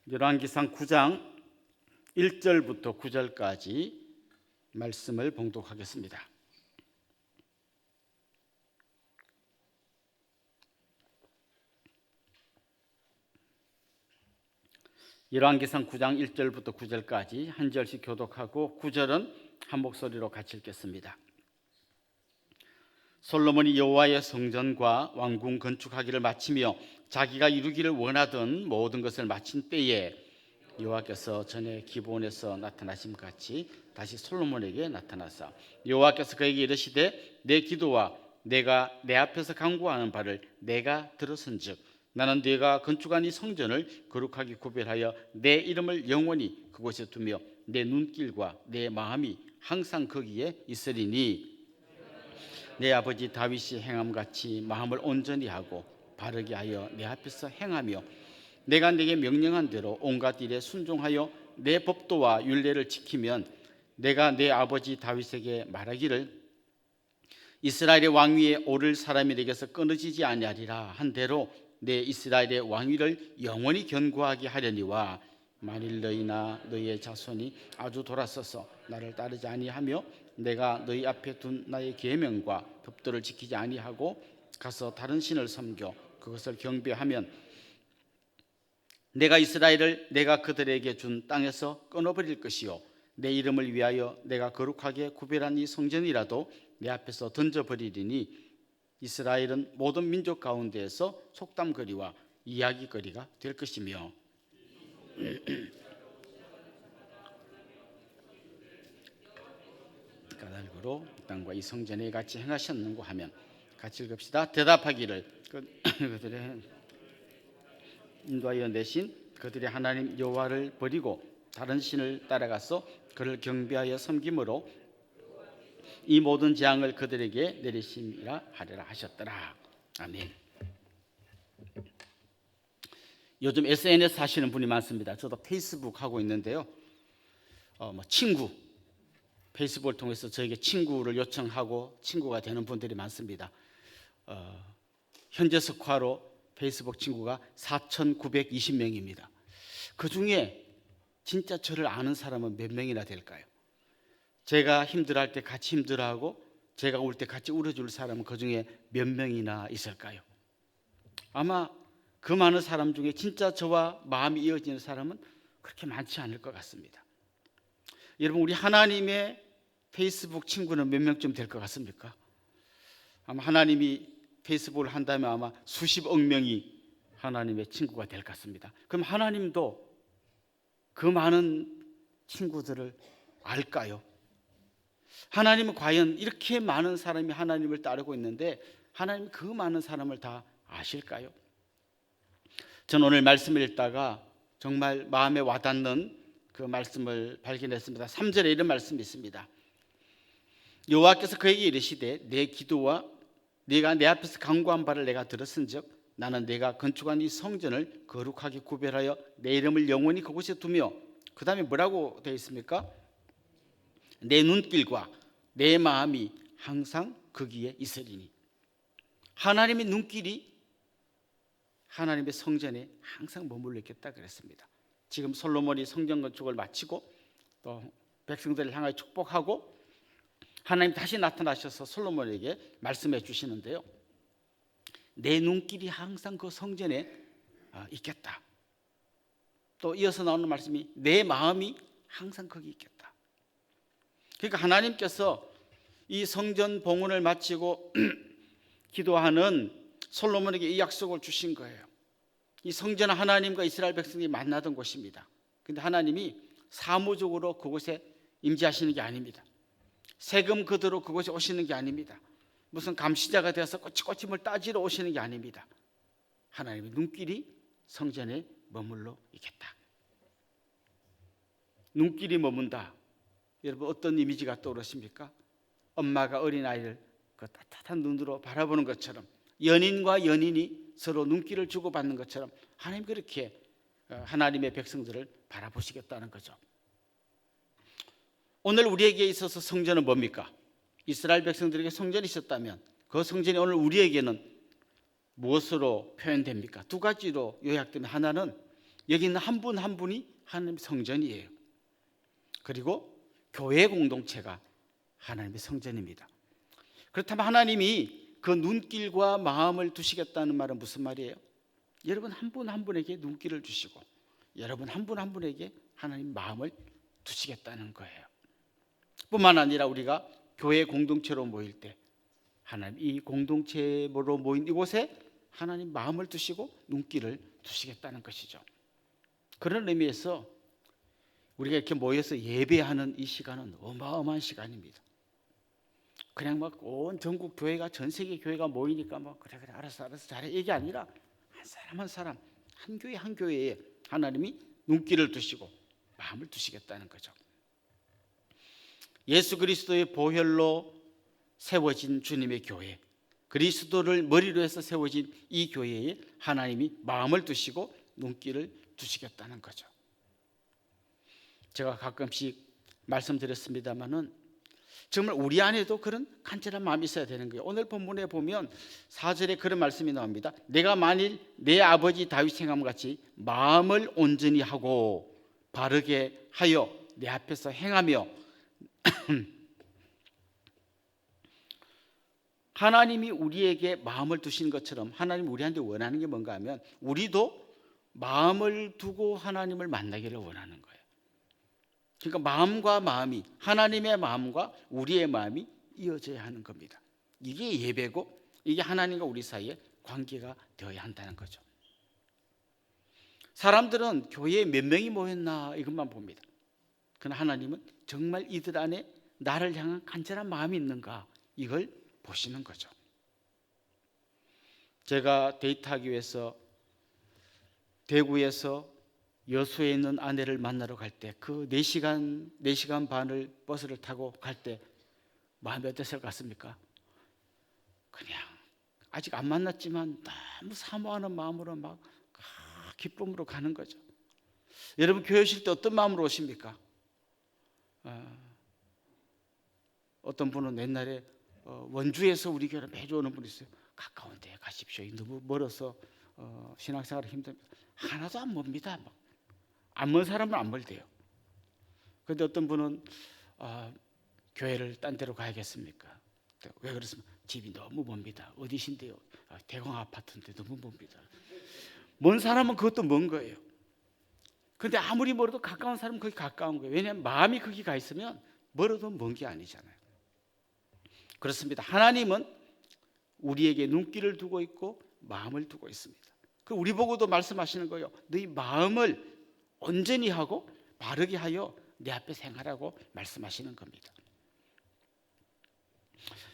열왕기상 9장 1절부터 9절까지 말씀을 봉독하겠습니다. 열왕기상 9장 1절부터 9절까지 한 절씩 교독하고 9절은 한 목소리로 같이 읽겠습니다. 솔로몬이 여호와의 성전과 왕궁 건축하기를 마치며 자기가 이루기를 원하던 모든 것을 마친 때에 여호와께서 전에 기브온에서 나타나심 같이 다시 솔로몬에게 나타나사 여호와께서 그에게 이르시되 내 기도와 내가 내 앞에서 간구하는 바를 내가 들었은즉 나는 네가 건축한 이 성전을 거룩하게 구별하여 내 이름을 영원히 그곳에 두며 내 눈길과 내 마음이 항상 거기에 있으리니 내 아버지 다윗이 행함같이 마음을 온전히 하고 바르게 하여 내 앞에서 행하며 내가 네게 명령한 대로 온갖 일에 순종하여 내 법도와 율례를 지키면 내가 내 아버지 다윗에게 말하기를 이스라엘의 왕위에 오를 사람이 내게서 끊어지지 아니하리라 한 대로 내 이스라엘의 왕위를 영원히 견고하게 하려니와 만일 너희나 너희의 자손이 아주 돌아서서 나를 따르지 아니하며 내가 너희 앞에 둔 나의 계명과 법도를 지키지 아니하고 가서 다른 신을 섬겨 그것을 경배하면 내가 이스라엘을 내가 그들에게 준 땅에서 끊어버릴 것이요 내 이름을 위하여 내가 거룩하게 구별한 이 성전이라도 내 앞에서 던져버리리니 이스라엘은 모든 민족 가운데에서 속담거리와 이야기거리가 될 것이며 까닭으로 이 땅과 이 성전에 같이 행하셨는고 하면 같이 읽읍시다. 대답하기를 그들의 인도하여 내신 그들의 하나님 여호와를 버리고 다른 신을 따라가서 그를 경배하여 섬김으로 이 모든 재앙을 그들에게 내리심이라 하리라 하셨더라. 아멘. 요즘 SNS 하시는 분이 많습니다. 저도 페이스북 하고 있는데요. 친구 페이스북을 통해서 저에게 친구를 요청하고 친구가 되는 분들이 많습니다. 현재 석화로 페이스북 친구가 4,920명입니다. 그 중에 진짜 저를 아는 사람은 몇 명이나 될까요? 제가 힘들어할 때 같이 힘들어하고 제가 울 때 같이 울어줄 사람은 그 중에 몇 명이나 있을까요? 아마 그 많은 사람 중에 진짜 저와 마음이 이어지는 사람은 그렇게 많지 않을 것 같습니다. 여러분, 우리 하나님의 페이스북 친구는 몇 명쯤 될 것 같습니까? 아마 하나님이 페이스북을 한다면 아마 수십억 명이 하나님의 친구가 될 것 같습니다. 그럼 하나님도 그 많은 친구들을 알까요? 하나님은 과연 이렇게 많은 사람이 하나님을 따르고 있는데 하나님 그 많은 사람을 다 아실까요? 저는 오늘 말씀을 읽다가 정말 마음에 와닿는 그 말씀을 발견했습니다. 3절에 이런 말씀이 있습니다. 여호와께서 그에게 이르시되 내 기도와 네가 내 앞에서 간구한 바를 내가 들었은즉 나는 내가 건축한 이 성전을 거룩하게 구별하여 내 이름을 영원히 그곳에 두며 그 다음에 뭐라고 되어 있습니까? 내 눈길과 내 마음이 항상 거기에 있으리니 하나님의 눈길이 하나님의 성전에 항상 머물러 있겠다 그랬습니다. 지금 솔로몬이 성전 건축을 마치고 또 백성들을 향하여 축복하고 하나님 다시 나타나셔서 솔로몬에게 말씀해 주시는데요. 내 눈길이 항상 그 성전에 있겠다. 또 이어서 나오는 말씀이 내 마음이 항상 거기 있겠다. 그러니까 하나님께서 이 성전 봉헌을 마치고 기도하는 솔로몬에게 이 약속을 주신 거예요. 이 성전은 하나님과 이스라엘 백성이 만나던 곳입니다. 그런데 하나님이 사무적으로 그곳에 임재하시는 게 아닙니다. 세금 그대로 그곳에 오시는 게 아닙니다. 무슨 감시자가 되어서 꼬치꼬치 따지러 오시는 게 아닙니다. 하나님의 눈길이 성전에 머물러 있겠다. 눈길이 머문다. 여러분 어떤 이미지가 떠오르십니까? 엄마가 어린아이를 그 따뜻한 눈으로 바라보는 것처럼 연인과 연인이 서로 눈길을 주고받는 것처럼 하나님 그렇게 하나님의 백성들을 바라보시겠다는 거죠. 오늘 우리에게 있어서 성전은 뭡니까? 이스라엘 백성들에게 성전이 있었다면 그 성전이 오늘 우리에게는 무엇으로 표현됩니까? 두 가지로 요약되면 하나는 여기 있는 한 분 한 분이 하나님의 성전이에요. 그리고 교회 공동체가 하나님의 성전입니다. 그렇다면 하나님이 그 눈길과 마음을 두시겠다는 말은 무슨 말이에요? 여러분 한 분 한 분에게 눈길을 주시고 여러분 한 분 한 분에게 하나님 마음을 두시겠다는 거예요. 뿐만 아니라 우리가 교회 공동체로 모일 때 하나님 이 공동체로 모인 이곳에 하나님 마음을 두시고 눈길을 두시겠다는 것이죠. 그런 의미에서 우리가 이렇게 모여서 예배하는 이 시간은 어마어마한 시간입니다. 그냥 막 온 전국 교회가 전 세계 교회가 모이니까 뭐 그래 알았어 잘해 이게 아니라 한 사람 한 사람 한 교회 한 교회에 하나님이 눈길을 두시고 마음을 두시겠다는 거죠. 예수 그리스도의 보혈로 세워진 주님의 교회, 그리스도를 머리로 해서 세워진 이 교회에 하나님이 마음을 두시고 눈길을 두시겠다는 거죠. 제가 가끔씩 말씀드렸습니다마는 정말 우리 안에도 그런 간절한 마음이 있어야 되는 거예요. 오늘 본문에 보면 4절에 그런 말씀이 나옵니다. 내가 만일 내 아버지 다윗 행함 같이 마음을 온전히 하고 바르게 하여 내 앞에서 행하며 하나님이 우리에게 마음을 두신 것처럼 하나님이 우리한테 원하는 게 뭔가 하면 우리도 마음을 두고 하나님을 만나기를 원하는 거예요. 그러니까 마음과 마음이 하나님의 마음과 우리의 마음이 이어져야 하는 겁니다. 이게 예배고 이게 하나님과 우리 사이에 관계가 되어야 한다는 거죠. 사람들은 교회에 몇 명이 모였나 이것만 봅니다. 그러나 하나님은 정말 이들 안에 나를 향한 간절한 마음이 있는가 이걸 보시는 거죠. 제가 데이트하기 위해서 대구에서 여수에 있는 아내를 만나러 갈 때 그 4시간 반을 버스를 타고 갈 때 마음이 어땠을 것 같습니까? 그냥 아직 안 만났지만 너무 사모하는 마음으로 막 기쁨으로 가는 거죠. 여러분 교회 오실 때 어떤 마음으로 오십니까? 어떤 분은 옛날에 원주에서 우리 교회를 매주 오는 분이 있어요. 가까운 데 가십시오. 너무 멀어서 신앙생활이 힘듭니다. 하나도 안 멉니다. 안 먼 사람은 안 멀대요. 그런데 어떤 분은 교회를 딴 데로 가야겠습니까? 왜 그렇습니까? 집이 너무 멉니다. 어디신데요? 대광 아파트인데 너무 멉니다. 먼 사람은 그것도 먼 거예요. 그런데 아무리 멀어도 가까운 사람은 거기 가까운 거예요. 왜냐하면 마음이 거기 가 있으면 멀어도 먼 게 아니잖아요. 그렇습니다. 하나님은 우리에게 눈길을 두고 있고 마음을 두고 있습니다. 그 우리 보고도 말씀하시는 거예요. 너희 마음을 온전히 하고 바르게 하여 내 앞에 행하라고 말씀하시는 겁니다.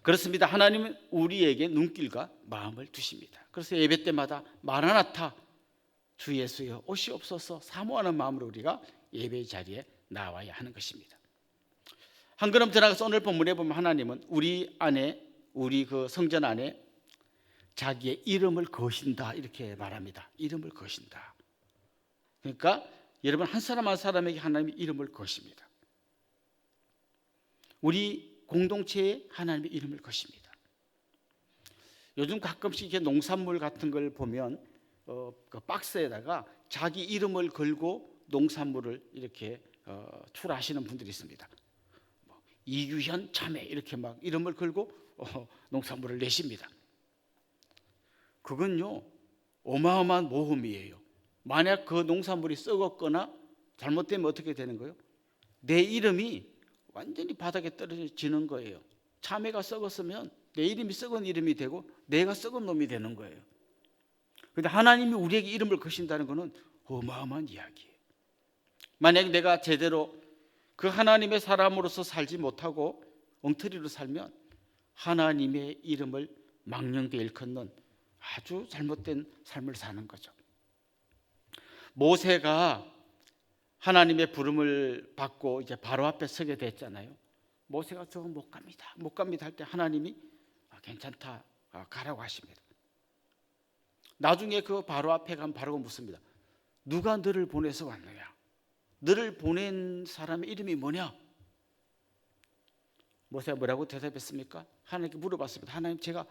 그렇습니다. 하나님은 우리에게 눈길과 마음을 두십니다. 그래서 예배 때마다 마라나타 주 예수여 오시옵소서 사모하는 마음으로 우리가 예배의 자리에 나와야 하는 것입니다. 한 걸음 들어가서 오늘 본문에 보면 하나님은 우리 안에 우리 그 성전 안에 자기의 이름을 거신다 이렇게 말합니다. 이름을 거신다. 그러니까 여러분 한 사람 한 사람에게 하나님의 이름을 거십니다. 우리 공동체에 하나님의 이름을 거십니다. 요즘 가끔씩 이렇게 농산물 같은 걸 보면 그 박스에다가 자기 이름을 걸고 농산물을 이렇게 출하하시는 분들이 있습니다. 이규현 자매 이렇게 막 이름을 걸고 농산물을 내십니다. 그건요 어마어마한 모험이에요. 만약 그 농산물이 썩었거나 잘못되면 어떻게 되는 거예요? 내 이름이 완전히 바닥에 떨어지는 거예요. 참외가 썩었으면 내 이름이 썩은 이름이 되고 내가 썩은 놈이 되는 거예요. 그런데 하나님이 우리에게 이름을 거신다는 것은 어마어마한 이야기예요. 만약 내가 제대로 그 하나님의 사람으로서 살지 못하고 엉터리로 살면 하나님의 이름을 망령되이 일컫는 아주 잘못된 삶을 사는 거죠. 모세가 하나님의 부름을 받고 이제 바로 앞에 서게 됐잖아요. 모세가 저거 못 갑니다 할 때 하나님이 괜찮다 가라고 하십니다. 나중에 그 바로 앞에 가면 바로가 묻습니다. 누가 너를 보내서 왔느냐? 너를 보낸 사람의 이름이 뭐냐? 모세가 뭐라고 대답했습니까? 하나님께 물어봤습니다. 하나님 제가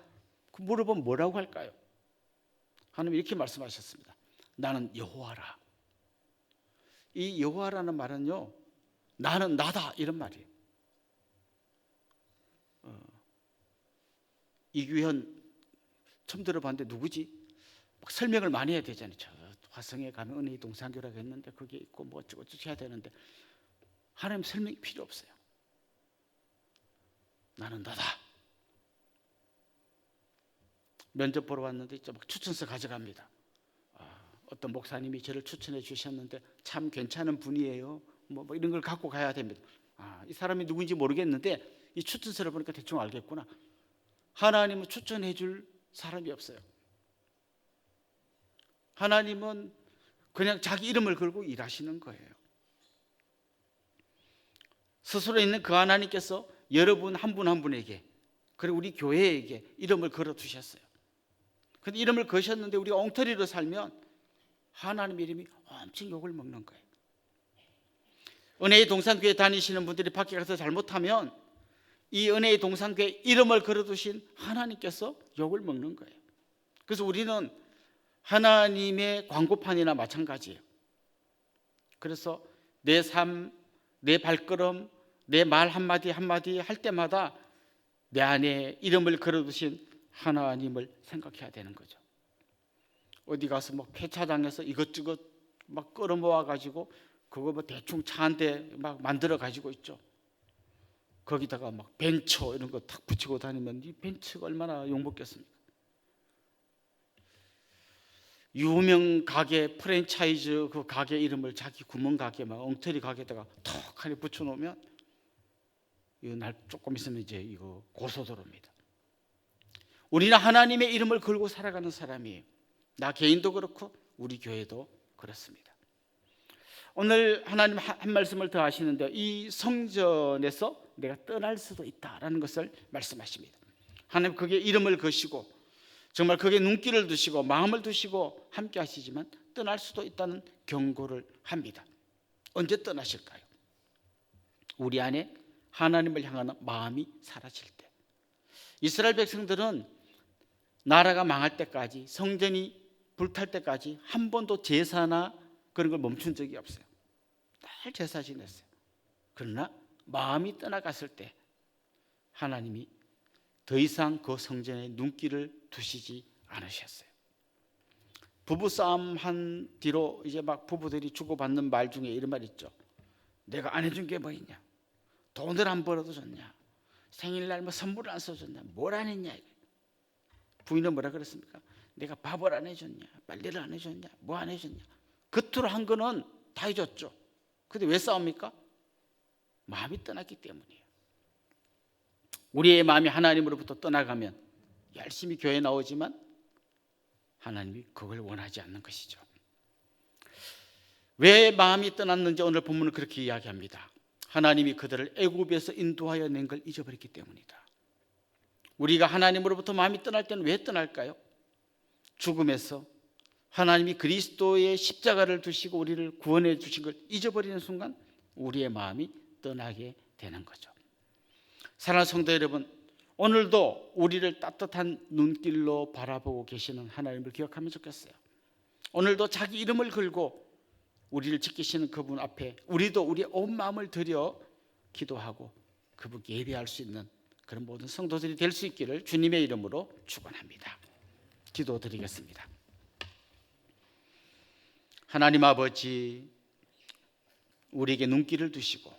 물어보면 뭐라고 할까요? 하나님 이렇게 말씀하셨습니다. 나는 여호와라. 이 여호와라는 말은요, 나는 나다 이런 말이에요. 이규현 처음 들어봤는데 누구지? 막 설명을 많이 해야 되잖아요. 저 화성에 가면 은혜의 동산교라고 했는데 거기에 있고 뭐 어쩌고 해야 되는데 하나님 설명이 필요 없어요. 나는 나다. 면접 보러 왔는데 막 추천서 가져갑니다. 어떤 목사님이 저를 추천해 주셨는데 참 괜찮은 분이에요. 뭐 이런 걸 갖고 가야 됩니다. 이 사람이 누구인지 모르겠는데 이 추천서를 보니까 대충 알겠구나. 하나님은 추천해 줄 사람이 없어요. 하나님은 그냥 자기 이름을 걸고 일하시는 거예요. 스스로 있는 그 하나님께서 여러분 한 분 한 분에게, 그리고 우리 교회에게 이름을 걸어 두셨어요. 근데 이름을 거셨는데 우리가 엉터리로 살면 하나님의 이름이 엄청 욕을 먹는 거예요. 은혜의 동산교회 다니시는 분들이 밖에 가서 잘못하면 이 은혜의 동산교회 이름을 걸어두신 하나님께서 욕을 먹는 거예요. 그래서 우리는 하나님의 광고판이나 마찬가지예요. 그래서 내 삶, 내 발걸음, 내 말 한마디 한마디 할 때마다 내 안에 이름을 걸어두신 하나님을 생각해야 되는 거죠. 어디 가서 뭐 폐차장에서 이것저것 막 끌어모아 가지고 그거 뭐 대충 차 한 대 막 만들어 가지고 있죠. 거기다가 막 벤처 이런 거 탁 붙이고 다니면 이 벤처가 얼마나 욕먹겠습니까? 유명 가게 프랜차이즈 그 가게 이름을 자기 구멍 가게 막 엉터리 가게에다가 턱 하니 붙여놓으면 이거 날 조금 있으면 이제 이거 고소도로입니다. 우리는 하나님의 이름을 걸고 살아가는 사람이에요. 나 개인도 그렇고 우리 교회도 그렇습니다. 오늘 하나님 한 말씀을 더 하시는데 이 성전에서 내가 떠날 수도 있다라는 것을 말씀하십니다. 하나님 거기에 이름을 거시고 정말 거기에 눈길을 두시고 마음을 두시고 함께 하시지만 떠날 수도 있다는 경고를 합니다. 언제 떠나실까요? 우리 안에 하나님을 향하는 마음이 사라질 때. 이스라엘 백성들은 나라가 망할 때까지, 성전이 불탈 때까지 한 번도 제사나 그런 걸 멈춘 적이 없어요. 늘 제사 지냈어요. 그러나 마음이 떠나갔을 때 하나님이 더 이상 그 성전에 눈길을 두시지 않으셨어요. 부부싸움 한 뒤로 이제 막 부부들이 주고받는 말 중에 이런 말 있죠. 내가 안 해준 게 뭐 있냐? 돈을 안 벌어도 줬냐? 생일날 뭐 선물을 안 써줬냐? 뭘 안 했냐? 부인은 뭐라 그랬습니까? 내가 밥을 안 해줬냐? 빨래를 안 해줬냐? 뭐 안 해줬냐? 겉으로 한 거는 다 해줬죠. 근데 왜 싸웁니까? 마음이 떠났기 때문이에요. 우리의 마음이 하나님으로부터 떠나가면 열심히 교회 나오지만 하나님이 그걸 원하지 않는 것이죠. 왜 마음이 떠났는지 오늘 본문은 그렇게 이야기합니다. 하나님이 그들을 애굽에서 인도하여 낸 걸 잊어버렸기 때문이다. 우리가 하나님으로부터 마음이 떠날 때는 왜 떠날까요? 죽음에서 하나님이 그리스도의 십자가를 두시고 우리를 구원해 주신 걸 잊어버리는 순간 우리의 마음이 떠나게 되는 거죠. 사랑하는 성도 여러분, 오늘도 우리를 따뜻한 눈길로 바라보고 계시는 하나님을 기억하면 좋겠어요. 오늘도 자기 이름을 걸고 우리를 지키시는 그분 앞에 우리도 우리의 온 마음을 들여 기도하고 그분께 예배할 수 있는 그런 모든 성도들이 될 수 있기를 주님의 이름으로 축원합니다. 기도드리겠습니다. 하나님 아버지, 우리에게 눈길을 두시고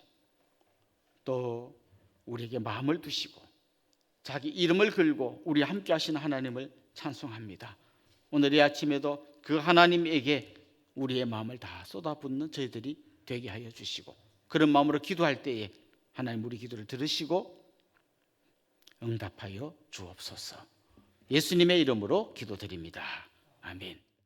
또 우리에게 마음을 두시고 자기 이름을 걸고 우리 함께 하시는 하나님을 찬송합니다. 오늘 이 아침에도 그 하나님에게 우리의 마음을 다 쏟아붓는 저희들이 되게 하여 주시고 그런 마음으로 기도할 때에 하나님 우리 기도를 들으시고 응답하여 주옵소서. 예수님의 이름으로 기도드립니다. 아멘.